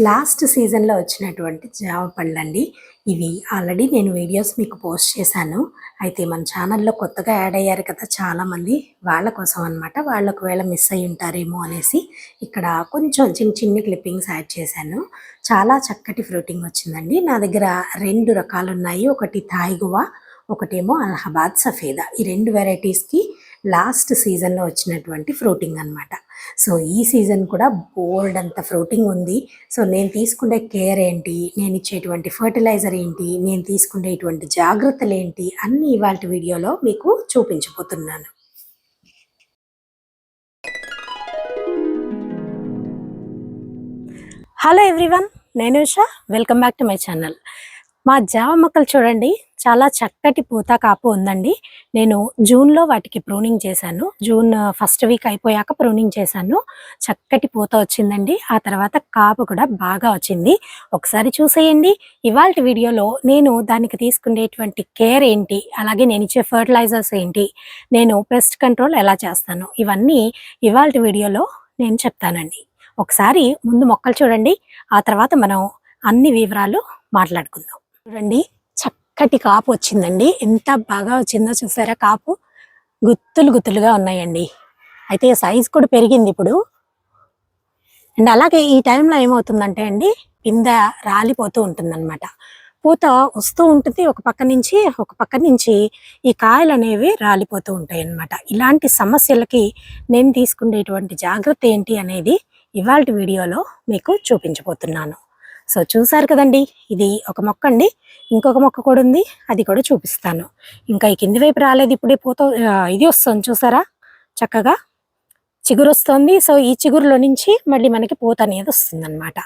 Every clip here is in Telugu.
లాస్ట్ సీజన్లో వచ్చినటువంటి జామ పళ్ళండి ఇవి. ఆల్రెడీ నేను వీడియోస్ మీకు పోస్ట్ చేశాను. అయితే మన ఛానల్లో కొత్తగా యాడ్ అయ్యారు కదా చాలామంది, వాళ్ళ కోసం అనమాట. వాళ్ళు ఒకవేళ మిస్ అయ్యి ఉంటారేమో అనేసి ఇక్కడ కొంచెం చిన్ని క్లిప్పింగ్స్ యాడ్ చేశాను. చాలా చక్కటి ఫ్రూటింగ్ వచ్చిందండి. నా దగ్గర 2 రకాలు ఉన్నాయి. ఒకటి థాయ్ గువా, ఒకటేమో అలహాబాద్ సఫేదా. ఈ 2 వెరైటీస్కి లాస్ట్ సీజన్లో వచ్చినటువంటి ఫ్రూటింగ్ అనమాట. సో ఈ సీజన్ కూడా బోల్డ్ అంత ఫ్రూటింగ్ ఉంది. సో నేను తీసుకునే కేర్ ఏంటి, నేను ఇచ్చేటువంటి ఫర్టిలైజర్ ఏంటి, నేను తీసుకునేటువంటి జాగ్రత్తలు ఏంటి అన్నీ ఇవాళ వీడియోలో మీకు చూపించబోతున్నాను. హలో ఎవ్రీవన్, నేను Usha. Welcome back to my channel. మా జామ మొక్కలు చూడండి, చాలా చక్కటి పూత కాపు ఉందండి. నేను జూన్లో వాటికి ప్రూనింగ్ చేశాను. జూన్ ఫస్ట్ వీక్ అయిపోయాక ప్రూనింగ్ చేశాను. చక్కటి పూత వచ్చిందండి. ఆ తర్వాత కాపు కూడా బాగా వచ్చింది. ఒకసారి చూసేయండి. ఇవాళ వీడియోలో నేను దానికి తీసుకునేటువంటి కేర్ ఏంటి, అలాగే నేను ఇచ్చే ఫర్టిలైజర్స్ ఏంటి, నేను పెస్ట్ కంట్రోల్ ఎలా చేస్తాను, ఇవన్నీ ఇవాళ వీడియోలో నేను చెప్తానండి. ఒకసారి ముందు మొక్కలు చూడండి, ఆ తర్వాత మనం అన్ని వివరాలు మాట్లాడుకుందాం. చూడండి, చక్కటి కాపు వచ్చిందండి. ఎంత బాగా వచ్చిందో చూసారా. కాపు గుత్తులు గుత్తులుగా ఉన్నాయండి. అయితే సైజ్ కూడా పెరిగింది ఇప్పుడు. అండ్ అలాగే ఈ టైంలో ఏమవుతుందంటే అండి, కింద రాలిపోతూ ఉంటుందన్నమాట. పూత వస్తూ ఉంటుంది ఒక పక్క నుంచి ఈ కాయలు అనేవి రాలిపోతూ ఉంటాయి అన్నమాట. ఇలాంటి సమస్యలకి నేను తీసుకునేటువంటి జాగ్రత్త ఏంటి అనేది ఇవాళ వీడియోలో మీకు చూపించబోతున్నాను. సో చూసారు కదండి, ఇది ఒక మొక్క అండి. ఇంకొక మొక్క కూడా ఉంది, అది కూడా చూపిస్తాను. ఇంకా ఈ కింది వైపు రాలేదు, ఇప్పుడే పూత ఇది వస్తుంది చూసారా, చక్కగా చిగురు వస్తుంది. సో ఈ చిగురులో నుంచి మళ్ళీ మనకి పూత అనేది వస్తుంది అనమాట.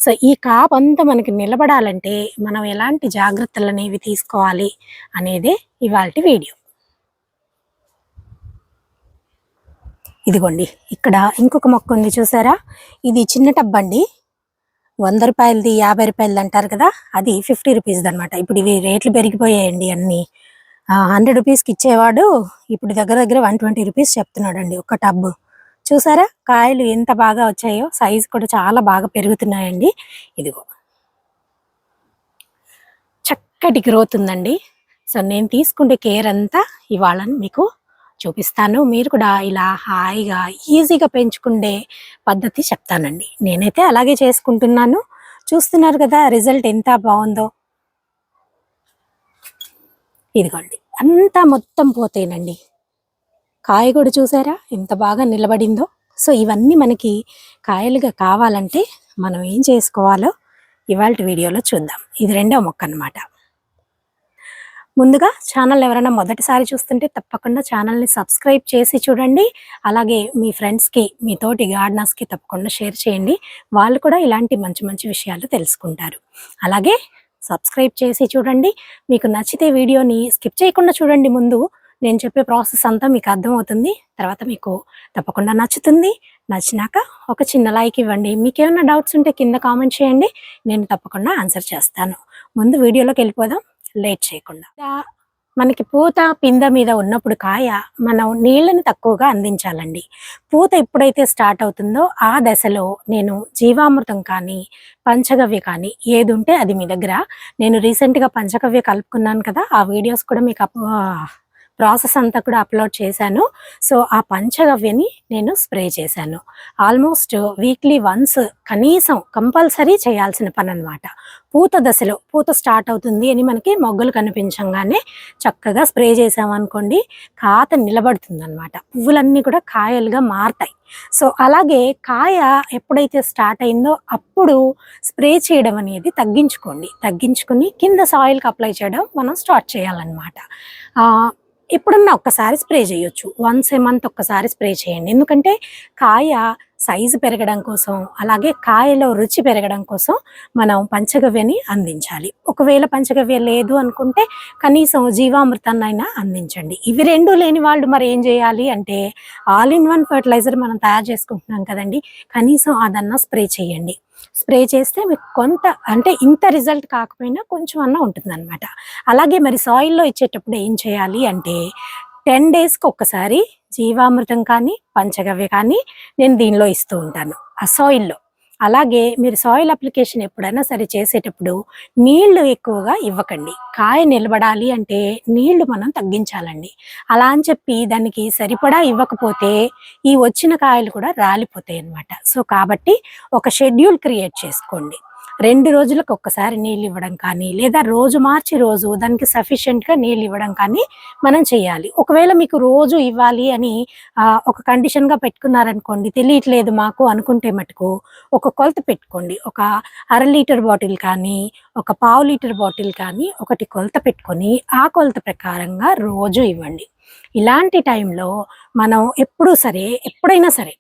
సో ఈ కాపు అంతా మనకి నిలబడాలంటే మనం ఎలాంటి జాగ్రత్తలు అనేవి తీసుకోవాలి అనేదే ఇవాళ వీడియో. ఇదిగోండి, ఇక్కడ ఇంకొక మొక్క ఉంది చూసారా. ఇది చిన్న టబ్ అండి. 100 రూపాయలది, 50 రూపాయలది అంటారు కదా, అది 50 రూపీస్ది అనమాట. ఇప్పుడు ఇవి రేట్లు పెరిగిపోయాయండి అన్నీ. 100 రూపీస్కి ఇచ్చేవాడు ఇప్పుడు దగ్గర 120 రూపీస్ చెప్తున్నాడండి ఒక టబ్. చూసారా కాయలు ఎంత బాగా వచ్చాయో, సైజు కూడా చాలా బాగా పెరుగుతున్నాయండి. ఇదిగో చక్కటి గ్రోత్ ఉందండి. సో నేను తీసుకునే కేర్ అంతా ఇవాళ మీకు చూపిస్తాను. మీరు కూడా ఇలా హాయిగా ఈజీగా పెంచుకునే పద్ధతి చెప్తానండి. నేనైతే అలాగే చేసుకుంటున్నాను. చూస్తున్నారు కదా రిజల్ట్ ఎంత బాగుందో. ఇదిగోండి, అంతా మొత్తం పోతేనండి. కాయ కూడా చూసారా ఎంత బాగా నిలబడిందో. సో ఇవన్నీ మనకి కాయలుగా కావాలంటే మనం ఏం చేసుకోవాలో ఇవాళ వీడియోలో చూద్దాం. ఇది 2వ మొక్క అన్నమాట. ముందుగా ఛానల్ ఎవరైనా మొదటిసారి చూస్తుంటే తప్పకుండా ఛానల్ని సబ్స్క్రైబ్ చేసి చూడండి. అలాగే మీ ఫ్రెండ్స్కి, మీ తోటి గార్డెనర్స్కి తప్పకుండా షేర్ చేయండి. వాళ్ళు కూడా ఇలాంటి మంచి మంచి విషయాలు తెలుసుకుంటారు. అలాగే సబ్స్క్రైబ్ చేసి చూడండి. మీకు నచ్చితే వీడియోని స్కిప్ చేయకుండా చూడండి. ముందు నేను చెప్పే ప్రాసెస్ అంతా మీకు అర్థమవుతుంది. తర్వాత మీకు తప్పకుండా నచ్చుతుంది. నచ్చినాక ఒక చిన్న లైక్ ఇవ్వండి. మీకు ఏమైనా డౌట్స్ ఉంటే కింద కామెంట్ చేయండి, నేను తప్పకుండా ఆన్సర్ చేస్తాను. ముందు వీడియోలోకి వెళ్ళిపోదాం లేట్ చేయకుండా. మనకి పూత పింద మీద ఉన్నప్పుడు కాయ మనం నీళ్ళని తక్కువగా అందించాలండి. పూత ఎప్పుడైతే స్టార్ట్ అవుతుందో ఆ దశలో నేను జీవామృతం కానీ పంచగవ్య కానీ ఏది ఉంటే అది మీ దగ్గర. నేను రీసెంట్గా పంచగవ్య కలుపుకున్నాను కదా, ఆ వీడియోస్ కూడా మీకు ప్రాసెస్ అంతా కూడా అప్లోడ్ చేశాను. సో ఆ పంచగవ్యని నేను స్ప్రే చేశాను. ఆల్మోస్ట్ వీక్లీ వన్స్ కనీసం కంపల్సరీ చేయాల్సిన పని అనమాట. పూత దశలో, పూత స్టార్ట్ అవుతుంది అని మనకి మొగ్గలు కనిపించగానే చక్కగా స్ప్రే చేసామనుకోండి, కాత నిలబడుతుంది అనమాట. పువ్వులన్నీ కూడా కాయలుగా మారతాయి. సో అలాగే కాయ ఎప్పుడైతే స్టార్ట్ అయిందో అప్పుడు స్ప్రే చేయడం అనేది తగ్గించుకొని కింద సాయిల్కి అప్లై చేయడం మనం స్టార్ట్ చేయాలన్నమాట. ఎప్పుడన్నా ఒక్కసారి స్ప్రే చేయొచ్చు, వన్స్ ఏ మంత్ ఒక్కసారి స్ప్రే చేయండి. ఎందుకంటే కాయ సైజు పెరగడం కోసం, అలాగే కాయలో రుచి పెరగడం కోసం మనం పంచగవ్యని అందించాలి. ఒకవేళ పంచగవ్య లేదు అనుకుంటే కనీసం జీవామృతాన్నైనా అందించండి. ఇవి 2 లేని వాళ్ళు మరి ఏం చేయాలి అంటే, ఆల్ ఇన్ వన్ ఫర్టిలైజర్ మనం తయారు చేసుకుంటున్నాం కదండి, కనీసం అదన్నా స్ప్రే చేయండి. స్ప్రే చేస్తే మీకు కొంత, అంటే ఇంత రిజల్ట్ కాకపోయినా కొంచెం అన్నా ఉంటుందన్నమాట. అలాగే మరి సాయిల్లో ఇచ్చేటప్పుడు ఏం చేయాలి అంటే, 10 డేస్కి ఒక్కసారి జీవామృతం కానీ పంచగవ్య కానీ నేను దీనిలో ఇస్తూ ఉంటాను ఆ సాయిల్లో. అలాగే మీరు సాయిల్ అప్లికేషన్ ఎప్పుడైనా సరే చేసేటప్పుడు నీళ్లు ఎక్కువగా ఇవ్వకండి. కాయ నిలబడాలి అంటే నీళ్లు మనం తగ్గించాలండి. అలా అని చెప్పి దానికి సరిపడా ఇవ్వకపోతే ఈ వచ్చిన కాయలు కూడా రాలిపోతాయి అన్నమాట. సో కాబట్టి ఒక షెడ్యూల్ క్రియేట్ చేసుకోండి. 2 రోజులకు ఒక్కసారి నీళ్ళు ఇవ్వడం కానీ, లేదా రోజు మార్చి రోజు దానికి సఫిషియెంట్‌గా నీళ్ళు ఇవ్వడం కానీ మనం చేయాలి. ఒకవేళ మీకు రోజు ఇవ్వాలి అని ఒక కండిషన్‌గా పెట్టుకున్నారనుకోండి, తెలియట్లేదు మాకు అనుకుంటే మటుకు ఒక కొలత పెట్టుకోండి. ఒక అర లీటర్ బాటిల్ కానీ, ఒక పావు లీటర్ బాటిల్ కానీ ఒకటి కొలత పెట్టుకొని, ఆ కొలత ప్రకారంగా రోజు ఇవ్వండి. ఇలాంటి టైంలో మనం ఎప్పుడైనా సరే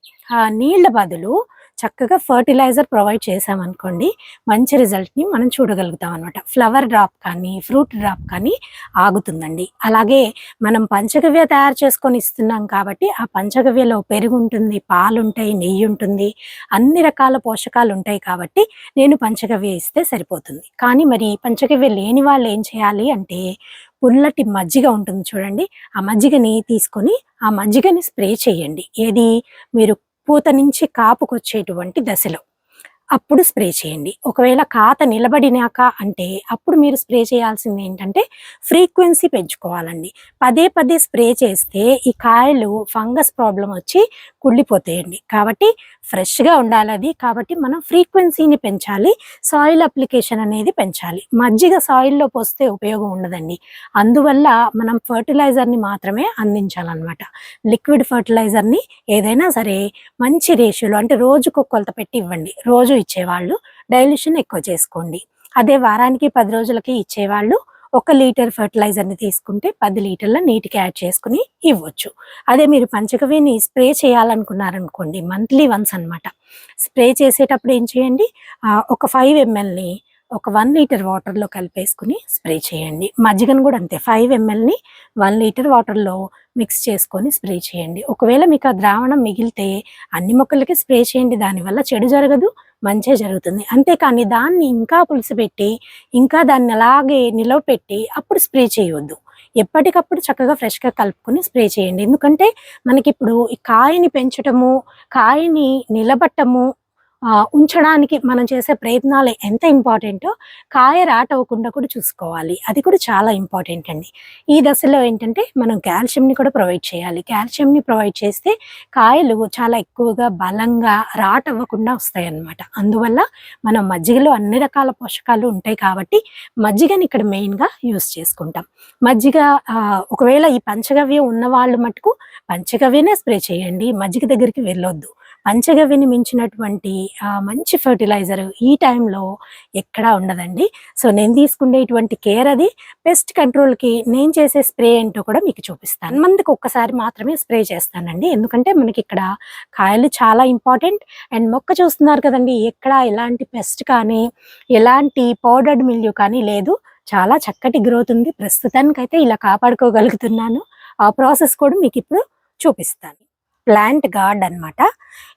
నీళ్ళ బదులు చక్కగా ఫర్టిలైజర్ ప్రొవైడ్ చేశామనుకోండి, మంచి రిజల్ట్‌ని మనం చూడగలుగుతాం అనమాట. ఫ్లవర్ డ్రాప్ కానీ, ఫ్రూట్ డ్రాప్ కానీ ఆగుతుందండి. అలాగే మనం పంచగవ్య తయారు చేసుకొని ఇస్తున్నాం కాబట్టి, ఆ పంచగవ్యలో పెరుగుంటుంది, పాలుంటాయి, నెయ్యుంటుంది, అన్ని రకాల పోషకాలుంటాయి కాబట్టి, నేను పంచగవ్య ఇస్తే సరిపోతుంది. కానీ మరి పంచగవ్య లేని వాళ్ళు ఏం చేయాలి అంటే, పుల్లటి మజ్జిగ ఉంటుంది చూడండి, ఆ మజ్జిగని తీసుకొని, ఆ మజ్జిగని స్ప్రే చేయండి. ఏది? మీరు పూత నుంచి కాపుకొచ్చేటువంటి దశలో. అప్పుడు స్ప్రే చేయండి. ఒకవేళ కాత నిలబడినాక అంటే అప్పుడు మీరు స్ప్రే చేయాల్సింది ఏంటంటే ఫ్రీక్వెన్సీ పెంచుకోవాలండి. పదే పదే స్ప్రే చేస్తే ఈ కాయలు ఫంగస్ ప్రాబ్లమ్ వచ్చి కుళ్ళిపోతాయండి. కాబట్టి ఫ్రెష్‌గా ఉండాలది. కాబట్టి మనం ఫ్రీక్వెన్సీని పెంచాలి. సాయిల్ అప్లికేషన్ అనేది పెంచాలి. మజ్జిగ సాయిల్‌లో పోస్తే ఉపయోగం ఉండదండి. అందువల్ల మనం ఫర్టిలైజర్‌ని మాత్రమే అందించాలనమాట. లిక్విడ్ ఫర్టిలైజర్‌ని ఏదైనా సరే మంచి రేషియోలో అంటే రోజుకో కొలత పెట్టి ఇవ్వండి. రోజు ఇచ్చేవాళ్ళు డైల్యూషన్ ఎక్కువ చేసుకోండి. అదే వారానికి 10 రోజులకి ఇచ్చేవాళ్ళు 1 లీటర్ ఫర్టిలైజర్‌ని తీసుకుంటే 10 లీటర్ల నీటికి యాడ్ చేసుకొని ఇవ్వచ్చు. అదే మీరు పంచగవ్యని స్ప్రే చేయాలనుకున్నారనుకోండి, మంత్లీ వన్స్ అనమాట. స్ప్రే చేసేటప్పుడు ఏం చేయండి, ఒక 5 ఎంఎల్‌ని ఒక 1 లీటర్ వాటర్‌లో కలిపేసుకొని స్ప్రే చేయండి. మజ్జిగను కూడా అంతే 5 ఎంఎల్‌ని 1 లీటర్ వాటర్‌లో మిక్స్ చేసుకొని స్ప్రే చేయండి. ఒకవేళ మీకు ఆ ద్రావణం మిగిలితే అన్ని మొక్కలకి స్ప్రే చేయండి. దానివల్ల చెడు జరగదు, మంచే జరుగుతుంది. అంతేకాని దాన్ని ఇంకా పులుసుపెట్టి, ఇంకా దాన్ని అలాగే నిలవపెట్టి అప్పుడు స్ప్రే చేయొద్దు. ఎప్పటికప్పుడు చక్కగా ఫ్రెష్‌గా కలుపుకొని స్ప్రే చేయండి. ఎందుకంటే మనకిప్పుడు ఈ కాయని పెంచటము, కాయని నిలబట్టము ఉంచడానికి మనం చేసే ప్రయత్నాలు ఎంత ఇంపార్టెంటో కాయ రాటవ్వకుండా కూడా చూసుకోవాలి. అది కూడా చాలా ఇంపార్టెంట్ అండి. ఈ దశలో ఏంటంటే మనం కాల్షియంని కూడా ప్రొవైడ్ చేయాలి. కాల్షియంని ప్రొవైడ్ చేస్తే కాయలు చాలా ఎక్కువగా బలంగా రాటవ్వకుండా వస్తాయన్నమాట. అందువల్ల మనం మజ్జిగలో అన్ని రకాల పోషకాలు ఉంటాయి కాబట్టి మజ్జిగని ఇక్కడ మెయిన్‌గా యూజ్ చేసుకుంటాం. మజ్జిగ ఒకవేళ ఈ పంచగవ్య ఉన్నవాళ్ళు మటుకు పంచగవ్యనే స్ప్రే చేయండి. మజ్జిగ దగ్గరికి వెళ్ళొద్దు. పంచగవ్యని మించినటువంటి మంచి ఫర్టిలైజర్ ఈ టైంలో ఎక్కడా ఉండదండి. సో నేను తీసుకునేటువంటి కేర్ అది. పెస్ట్ కంట్రోల్‌కి నేను చేసే స్ప్రే ఏంటో కూడా మీకు చూపిస్తాను. 1 మంత్‌కి ఒక్కసారి మాత్రమే స్ప్రే చేస్తానండి. ఎందుకంటే మనకిక్కడ కాయలు చాలా ఇంపార్టెంట్. అండ్ మొక్క చూస్తున్నారు కదండీ, ఎక్కడ ఎలాంటి పెస్ట్ కానీ, ఎలాంటి పౌడర్డ్ మిల్యూ కానీ లేదు. చాలా చక్కటి గ్రోత్ ఉంది. ప్రస్తుతానికైతే ఇలా కాపాడుకోగలుగుతున్నాను. ఆ ప్రాసెస్ కూడా మీకిప్పుడు చూపిస్తాను. ప్లాంట్ గార్డ్ అన్నమాట.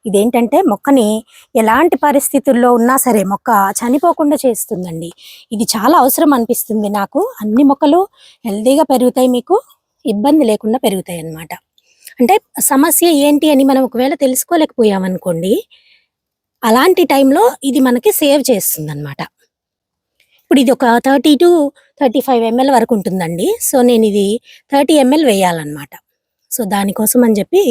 ఇదేంటంటే మొక్కని ఎలాంటి పరిస్థితుల్లో ఉన్నా సరే మొక్క చనిపోకుండా చేస్తుందండి. ఇది చాలా అవసరం అనిపిస్తుంది నాకు. అన్ని మొక్కలు హెల్తీగా పెరుగుతాయి, మీకు ఇబ్బంది లేకుండా పెరుగుతాయి అన్నమాట. అంటే సమస్య ఏంటి అని మనం ఒకవేళ తెలుసుకోలేకపోయామనుకోండి, అలాంటి టైంలో ఇది మనకి సేవ్ చేస్తుందన్నమాట. ఇప్పుడు ఇది ఒక 30-35 ఎంఎల్ వరకు ఉంటుందండి. సో నేను ఇది 30 ఎంఎల్ వేయాలన్నమాట. సో దానికోసం అని చెప్పి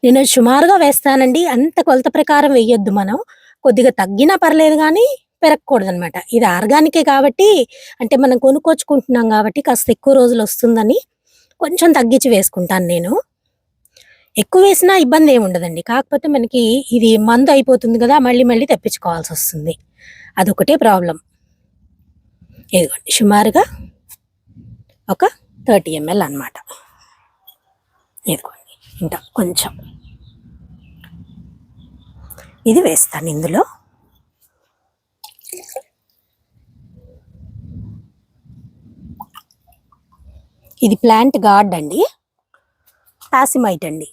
నేను సుమారుగా వేస్తానండి. అంత కొలత ప్రకారం వేయొద్దు మనం. కొద్దిగా తగ్గినా పర్లేదు గానీ పెరగకూడదనమాట. ఇది ఆర్గానికే కాబట్టి, అంటే మనం కొనుక్కొచ్చుకుంటున్నాం కాబట్టి కాస్త ఎక్కువ రోజులొస్తుందని కొంచెం తగ్గించి వేసుకుంటాను నేను. ఎక్కువ వేసినా ఇబ్బందేముండదండి. కాకపోతే మనకి ఇది మందు అయిపోతుంది గదా! మళ్ళీ మళ్ళీ తెప్పించుకోవాల్సొస్తుంది. అదొకటే ప్రాబ్లమ్. ఇదిగోండి సుమారుగా ఒక 30 ఎంఎల్ అనమాట. ఇదిగోండి ఇంత కొంచెం ఇది వేస్తాను ఇందులో. ఇది ప్లాంట్ గార్డ్ అండి. పాసిమైట్ అండి.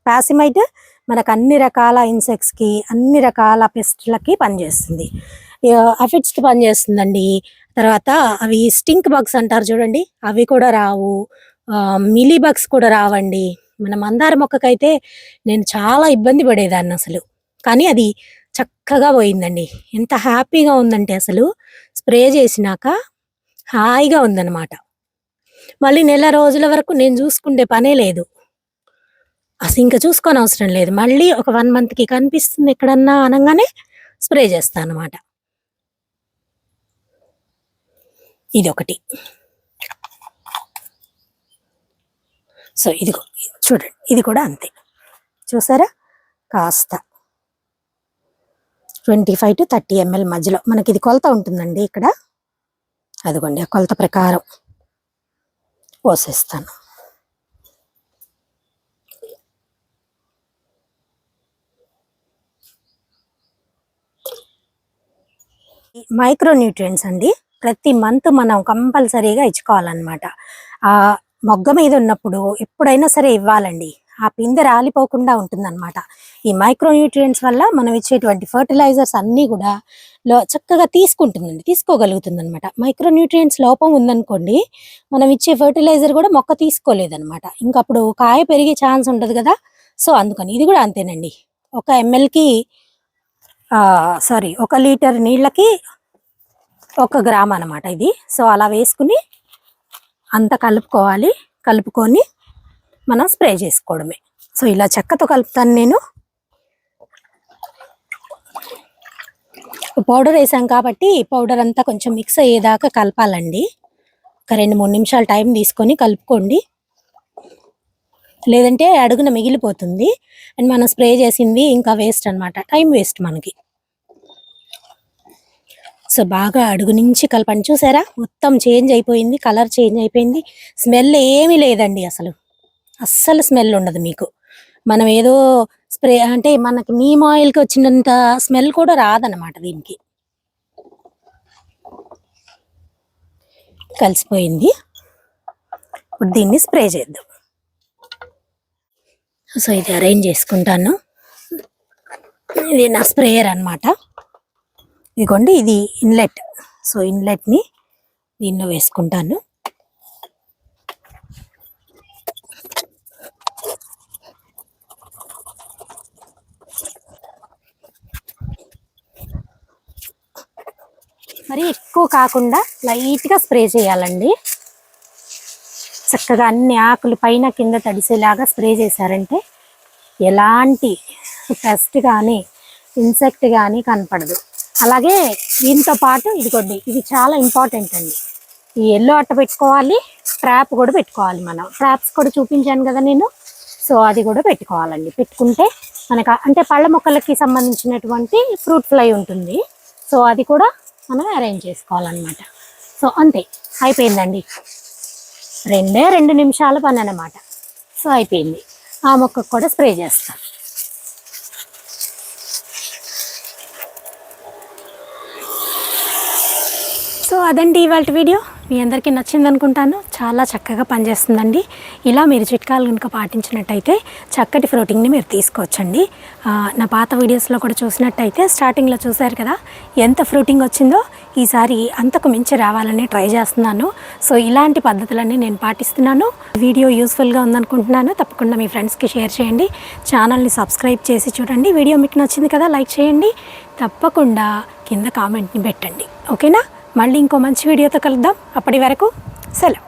పాసిమైట్ మనకు అన్ని రకాల ఇన్సెక్ట్స్కి, అన్ని రకాల పెస్ట్లకి పనిచేస్తుంది. అఫిడ్స్కి పనిచేస్తుందండి. తర్వాత అవి స్టింక్ బగ్స్ అంటారు చూడండి, అవి కూడా రావు. మిలీ బగ్స్ కూడా రావండి. మన మందార మొక్కకైతే నేను చాలా ఇబ్బంది పడేదాన్ని అసలు, కానీ అది చక్కగా పోయిందండి. ఎంత హ్యాపీగా ఉందంటే అసలు స్ప్రే చేసినాక హాయిగా ఉందన్నమాట. మళ్ళీ నెల రోజుల వరకు నేను చూసుకుంటే పనే లేదు, అసలు ఇంకా చూసుకోని అవసరం లేదు. మళ్ళీ ఒక 1 మంత్కి కనిపిస్తుంది ఎక్కడన్నా అనగానే స్ప్రే చేస్తాను అన్నమాట. ఇది ఒకటి. సో ఇదిగో చూడండి, ఇది కూడా అంతే. చూసారా, కాస్త 25 to 30 ml మధ్యలో మనకి ఇది కొలత ఉంటుందండి ఇక్కడ. అదిగోండి, ఆ కొలత ప్రకారం పోసేస్తాను. మైక్రో న్యూట్రియంట్స్ అండి, ప్రతి మంత్ మనం కంపల్సరీగా ఇచ్చుకోవాలన్నమాట. ఆ మొగ్గ మీద ఉన్నప్పుడు ఎప్పుడైనా సరే ఇవ్వాలండి. ఆ పిందె రాలిపోకుండా ఉంటుందన్నమాట. ఈ మైక్రో న్యూట్రియంట్స్ వల్ల మనం ఇచ్చేటువంటి ఫర్టిలైజర్స్ అన్నీ కూడా చక్కగా తీసుకోగలుగుతుంది అనమాట. మైక్రో న్యూట్రియంట్స్ లోపం ఉందనుకోండి, మనం ఇచ్చే ఫర్టిలైజర్ కూడా మొక్క తీసుకోలేదన్నమాట. ఇంకప్పుడు కాయ పెరిగే ఛాన్స్ ఉంటుంది కదా. సో అందుకని ఇది కూడా అంతేనండి. 1 mlకి 1 లీటర్ నీళ్ళకి 1 గ్రామ్ అనమాట ఇది. సో అలా వేసుకుని అంతా కలుపుకొని మనం స్ప్రే చేసుకోవడమే. సో ఇలా చెక్కతో కలుపుతాను నేను. పౌడర్ వేసాం కాబట్టి పౌడర్ అంతా కొంచెం మిక్స్ అయ్యేదాకా కలపాలండి. ఒక 2-3 నిమిషాలు టైం తీసుకొని కలుపుకోండి, లేదంటే అడుగున మిగిలిపోతుంది అండ్ మనం స్ప్రే చేసింది ఇంకా వేస్ట్ అనమాట, టైం వేస్ట్ మనకి. సో బాగా అడుగు నుంచి కలపండి. చూసారా, మొత్తం చేంజ్ అయిపోయింది, కలర్ చేంజ్ అయిపోయింది, స్మెల్ ఏమీ లేదండి, అస్సలు స్మెల్ ఉండదు మీకు. మనం ఏదో స్ప్రే అంటే మనకి నీమ్ ఆయిల్కి వచ్చినంత స్మెల్ కూడా రాదన్నమాట దీనికి. కలిసిపోయింది, ఇప్పుడు దీన్ని స్ప్రే చేద్దాం. సో ఇది అరేంజ్ చేసుకుంటాను. ఇది నా స్ప్రేయర్ అనమాట. ఇదిగోండి, ఇది ఇన్లెట్. సో ఇన్లెట్ని దీనిలో వేసుకుంటాను. మరి ఎక్కువ కాకుండా లైట్గా స్ప్రే చేయాలండి. చక్కగా అన్ని ఆకులు పైన కింద తడిసేలాగా స్ప్రే చేశారంటే ఎలాంటి పెస్ట్ కానీ ఇన్సెక్ట్ కానీ కనపడదు. అలాగే దీంతో పాటు ఇదిగోండి, ఇది చాలా ఇంపార్టెంట్ అండి. ఈ ఎల్లో అట్ట పెట్టుకోవాలి, ట్రాప్ కూడా పెట్టుకోవాలి. మనం ట్రాప్స్ కూడా చూపించాను కదా నేను. సో అది కూడా పెట్టుకోవాలండి. పెట్టుకుంటే మనకు అంటే పళ్ళ మొక్కలకి సంబంధించినటువంటి ఫ్రూట్ ఫ్లై ఉంటుంది. సో అది కూడా మనం అరేంజ్ చేసుకోవాలన్నమాట. సో అంతే, అయిపోయిందండి. 2 నిమిషాల పని అన్నమాట. సో అయిపోయింది. ఆ మొక్కకు కూడా స్ప్రే చేస్తాను. సో అదండి ఇవాళ వీడియో. మీ అందరికీ నచ్చింది అనుకుంటాను. చాలా చక్కగా పనిచేస్తుందండి. ఇలా మీరు చిట్కాలు కనుక పాటించినట్టయితే చక్కటి ఫ్రూటింగ్ని మీరు తీసుకోవచ్చండి. నా పాత వీడియోస్లో కూడా చూసినట్టయితే స్టార్టింగ్లో చూశారు కదా ఎంత ఫ్రూటింగ్ వచ్చిందో. ఈసారి అంతకు మించి రావాలని ట్రై చేస్తున్నాను. సో ఇలాంటి పద్ధతులన్నీ నేను పాటిస్తున్నాను. వీడియో యూస్ఫుల్గా ఉందనుకుంటున్నాను. తప్పకుండా మీ ఫ్రెండ్స్కి షేర్ చేయండి. ఛానల్ని సబ్స్క్రైబ్ చేసి చూడండి. వీడియో మీకు నచ్చింది కదా, లైక్ చేయండి. తప్పకుండా కింద కామెంట్ని పెట్టండి. ఓకేనా? మళ్ళీ ఇంకో మంచి వీడియోతో కలుద్దాం. అప్పటి వరకు సెలవు.